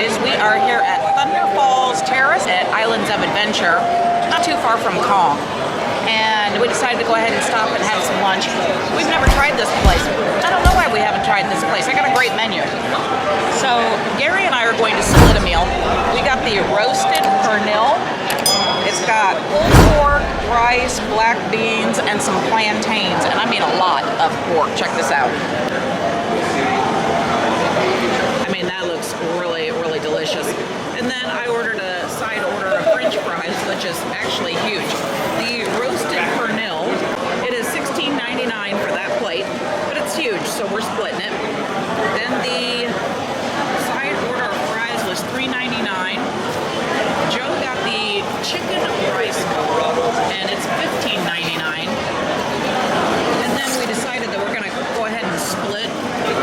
guys, we are here at Thunder Falls Terrace at Islands of Adventure, not too far from Kong. And we decided to go ahead and stop and have some lunch. We've never tried this place. I don't know why we haven't tried this place. I got a great menu. So Gary and I are going to split a meal. We got the roasted pernil. It's got pulled pork, rice, black beans, and some plantains. And I mean a lot of pork. Check this out. I mean, that looks really, really delicious. And then I ordered a side order of French fries, which is actually huge. The roasted pernil, it is $16.99 for that plate, but it's huge, so we're splitting it. Then the side order of fries was $3.99. Joe got the chicken rice bowl, and it's $15.99. And then we decided that we're going to go ahead and split a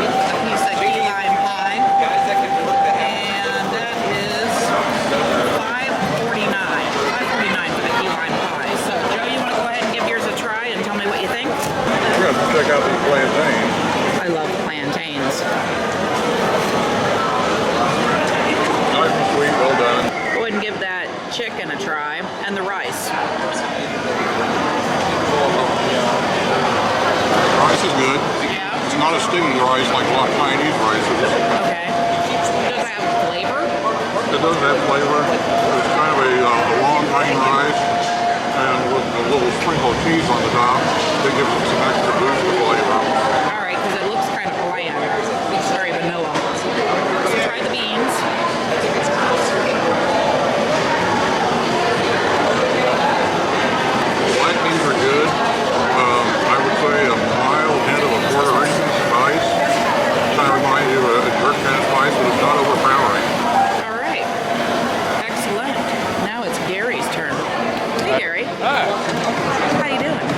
piece of key lime pie. And that is $5.49 for the key lime pie. So, Joe, you want to go ahead and give yours a try and tell me what you think? We're going to check out these plantains. I love plantains. Nice and sweet, well done. Go ahead and give that chicken a try, and the rice. Rice is good. Yeah. It's not a sticky rice like a lot of Chinese rices. Okay. Does it have flavor? It does have flavor. It's kind of a long grain rice, and with a little sprinkle of cheese on the top, it gives it some extra boost of flavor. All right, because it looks kind of bland. It's very vanilla. So try the beans. Black beans are good. I would say a mild hint of a Puerto Rican spice. Kind of reminds you of a jerk kind of spice, but it's not overpowering. All right. Excellent. Now it's Gary's turn. Hey, Gary. Hi. How you doing?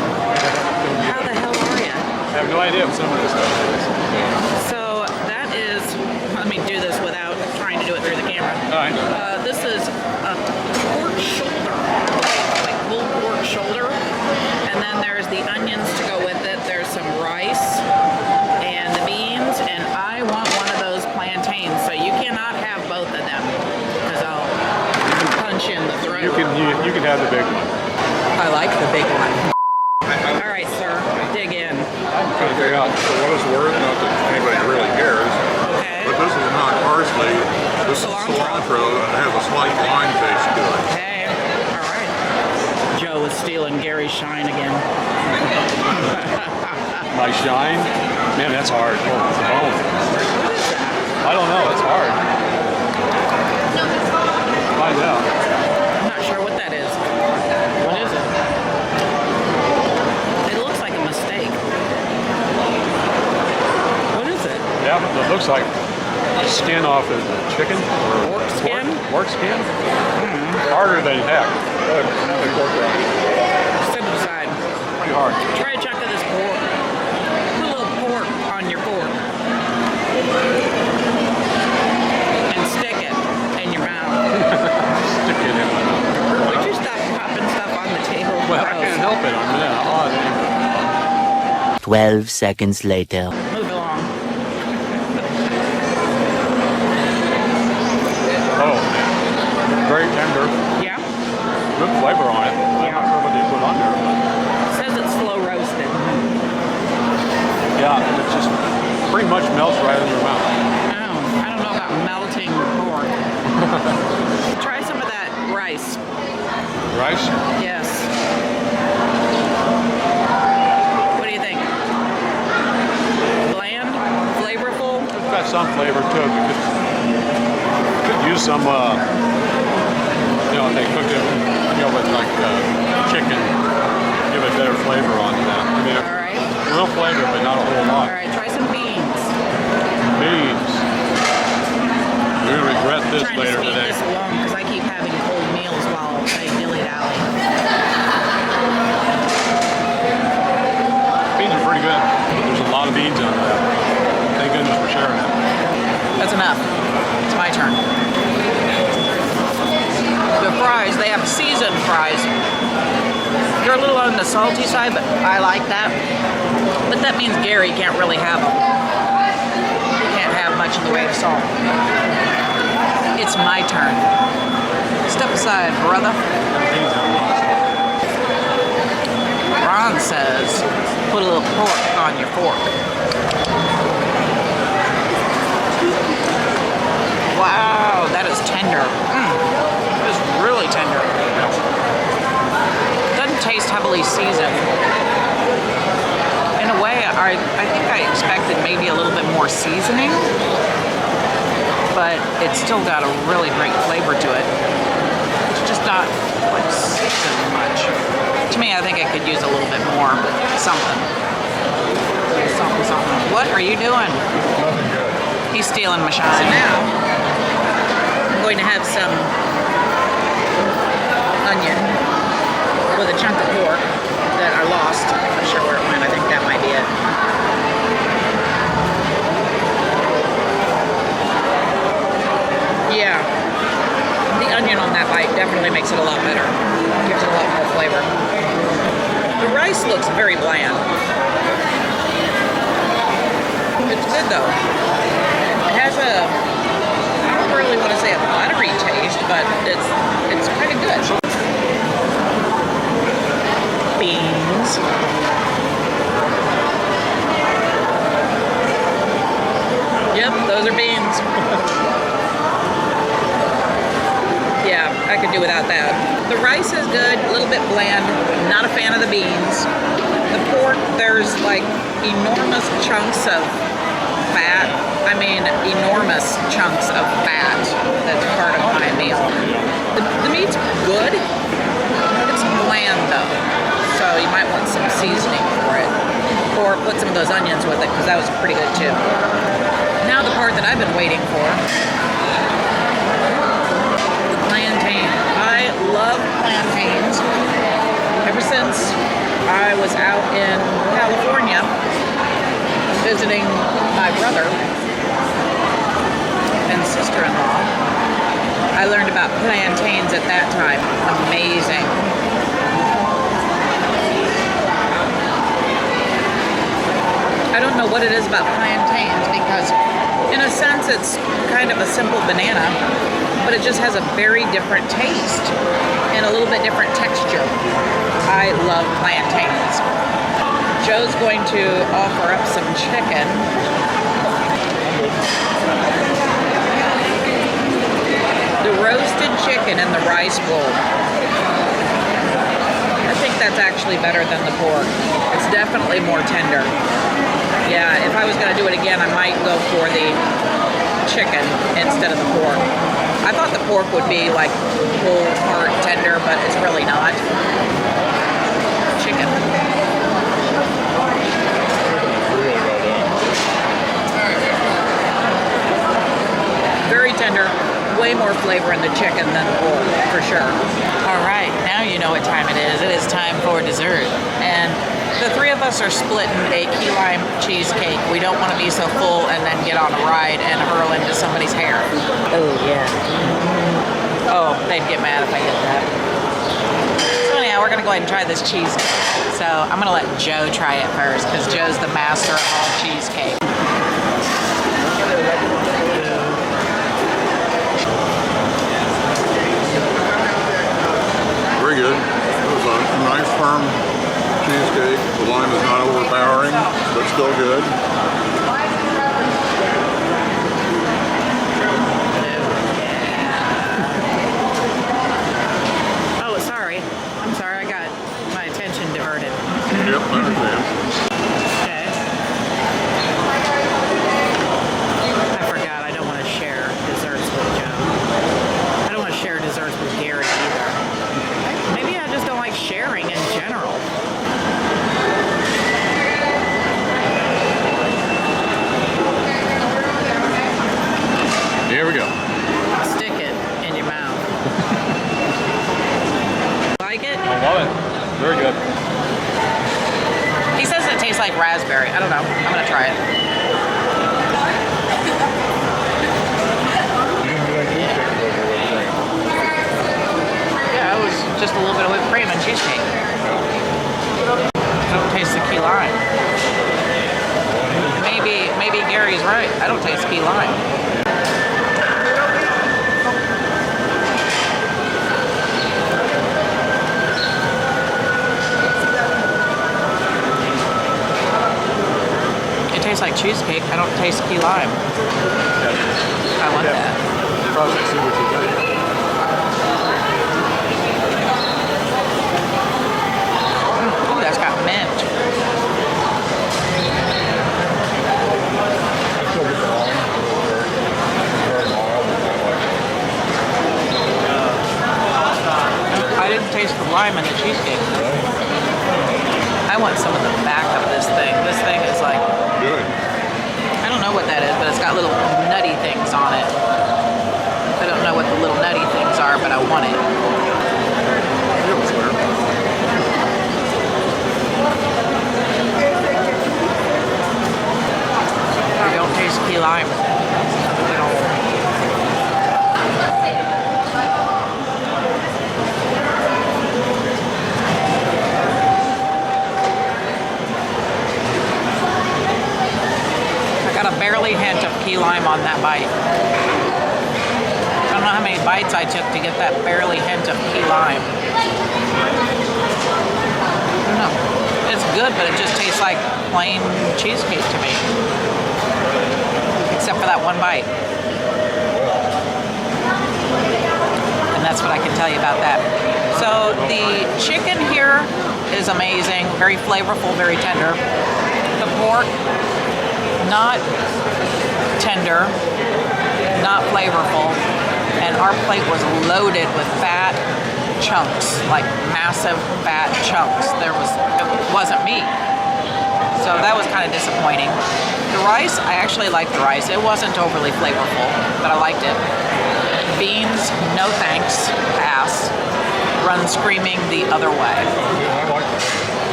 How the hell are you? I have no idea what some of this stuff is. So that is, let me do this without trying to do it through the camera. All right. This is a pork shoulder, like pulled pork shoulder. And then there's the onions to go with it. There's some rice and the beans. And I want one of those plantains. So you cannot have both of them because I'll punch you in the throat. You can have the big one. I like the big one. All right, sir. Dig in. I'm trying to figure out. For what it's worth, not that anybody really cares, Okay. but this is not parsley. This is cilantro, and it has a slight lime taste to it. Okay. All right. Joe is stealing Gary's shine again. My shine? Man, that's hard. Oh, it's a bone. What is that? I don't know. It's hard. Find out. I'm not sure what that is. What is it? It looks like a mistake. What is it? Yeah, it looks like skin off of the chicken. Pork skin? Pork skin? Harder than heck. Step aside. Pretty hard. Try a chunk of this pork. Put a little pork on your fork. And stick it in your mouth. Stick it in my mouth. Would you stop popping stuff on the table? Well, I can't help it. I'm odd. 12 seconds later. Move along. Oh, very tender. Yeah? Good flavor on it. I'm not sure what they put on there. But It says it's slow roasted. yeah, it just pretty much melts right in your mouth. Oh, I don't know about melting pork. Try some of that rice. Rice? Yes. What do you think? Bland? Flavorful? It's got some flavor to it. Could use some, if they cooked it, with like chicken, give it better flavor on that. I mean, All right. a little flavor, but not a whole All lot. right, try some beans. Beans. You're gonna regret this I'm trying later to speed today. this along because I keep having cold meals while I dilly-dally. Beans are pretty good. There's a lot of beans on that. Thank goodness for sharing it. That's enough. It's my turn. The fries, they have seasoned fries. They're a little on the salty side, but I like that. But that means Gary can't really have them. He can't have much in the way of salt. my turn. Step aside, brother. Ron says, put a little pork on your fork. Wow, that is tender. That is really tender. Doesn't taste heavily seasoned. In a way, I think I expected maybe a little bit more seasoning, but it's still got a really great flavor to it. It's just not like seasoned much. To me, I think I could use a little bit more something. Something. What are you doing? Nothing good. He's stealing my shine. So now, I'm going to have some onion with a chunk of pork that I lost. I'm not sure where it went. I think that might be it. Yeah, the onion on that bite definitely makes it a lot better. Gives it a lot more flavor. The rice looks very bland. It's good though. It has a, I don't really want to say a buttery taste, but it's kind of good. Beans. Yep, those are beans. Yeah, I could do without that. The rice is good, a little bit bland. Not a fan of the beans. The pork, there's like enormous chunks of fat. I mean, enormous chunks of fat that's part of my meal. The meat's good. It's bland though, so you might want some seasoning for it. Or put some of those onions with it, because that was pretty good too. Now the part that I've been waiting for. Plantain. I love plantains. Ever since I was out in California visiting my brother and sister-in-law, I learned about plantains at that time. Amazing. I don't know what it is about plantains because in a sense it's kind of a simple banana, but it just has a very different taste and a little bit different texture. I love plantains. Joe's going to offer up some chicken. The roasted chicken in the rice bowl. I think that's actually better than the pork. It's definitely more tender. Yeah, if I was going to do it again, I might go for the chicken instead of the pork. I thought the pork would be like whole heart tender, but it's really not. Chicken. Very tender. Way more flavor in the chicken than the pork, for sure. All right, now you know what time it is. It is time for dessert. And the three of us are splitting a key lime cheesecake. We don't want to be so full and then get on a ride and hurl into somebody's hair. Oh, yeah. Oh, they'd get mad if I did that. So anyhow, we're going to go ahead and try this cheesecake. So I'm going to let Joe try it first because Joe's the master of all cheesecake. Very good. It was a nice firm cheesecake. The lime is not overpowering, but still good. Oh, sorry. I'm sorry. I got my attention diverted. Yep, I understand. Okay. I forgot. I don't want to share desserts with Joe. I don't want to share desserts with Gary either. Maybe I just don't like sharing in general. Here we go. Stick it in your mouth. Like it? I love it. Very good. He says it tastes like raspberry. I don't know. I'm gonna try it. Yeah, it was just a little bit of whipped cream and cheesecake. I don't taste the key lime. Maybe Gary's right. I don't taste key lime. cheesecake. I don't taste key lime. I want that. Probably see what you think. Ooh, that's got mint. I didn't taste the lime in the cheesecake. I want some of the back of this thing. This thing is like, Good. I don't know what that is, but it's got little nutty things on it. I don't know what the little nutty things are, but I want it. Feels weird. I don't taste key lime at all. I got a barely hint of key lime on that bite. I don't know how many bites I took to get that barely hint of key lime. I don't know. It's good, but it just tastes like plain cheesecake to me. Except for that one bite. And that's what I can tell you about that. So the chicken here is amazing, very flavorful, very tender. The pork, not tender, not flavorful. And our plate was loaded with fat chunks, like massive fat chunks. It wasn't meat. So that was kind of disappointing. The rice, I actually liked the rice. It wasn't overly flavorful, but I liked it. Beans, no thanks, pass. Run screaming the other way. Yeah, I like it.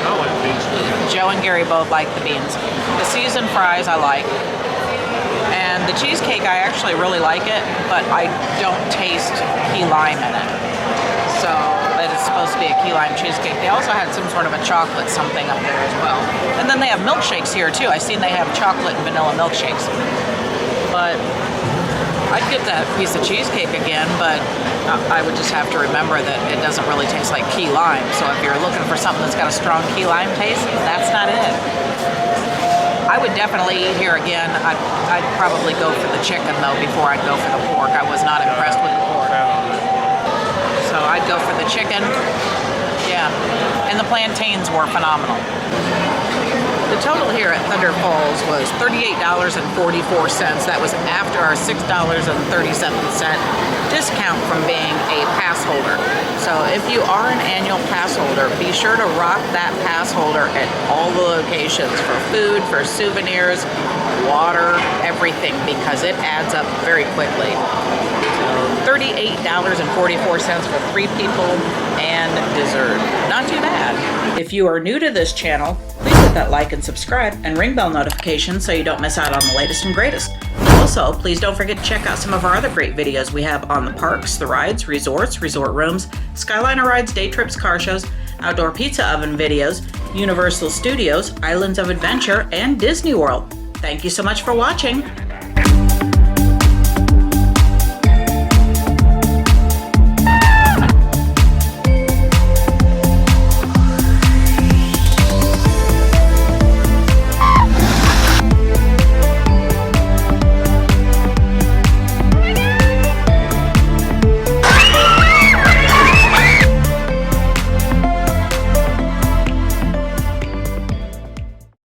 I like beans too. Joe and Gary both like the beans. The seasoned fries I like. And the cheesecake, I actually really like it, but I don't taste key lime in it. So that is supposed to be a key lime cheesecake. They also had some sort of a chocolate something up there as well. And then they have milkshakes here too. I seen they have chocolate and vanilla milkshakes. But I'd get that piece of cheesecake again, but I would just have to remember that it doesn't really taste like key lime. So if you're looking for something that's got a strong key lime taste, that's not it. I would definitely eat here again. I'd probably go for the chicken though before I'd go for the pork. I was not impressed with the pork. So I'd go for the chicken. Yeah. And the plantains were phenomenal. The total here at Thunder Falls was $38.44. That was after our $6.37 discount from being a pass holder. So if you are an annual pass holder, be sure to rock that pass holder at all the locations for food, for souvenirs, water, everything, because it adds up very quickly. So $38.44 for 3 people and dessert. Not too bad. If you are new to this channel, please hit that like and subscribe and ring bell notifications so you don't miss out on the latest and greatest. Also, please don't forget to check out some of our other great videos we have on the parks, the rides, resorts, resort rooms, Skyliner rides, day trips, car shows, outdoor pizza oven videos, Universal Studios, Islands of Adventure, and Disney World. Thank you so much for watching.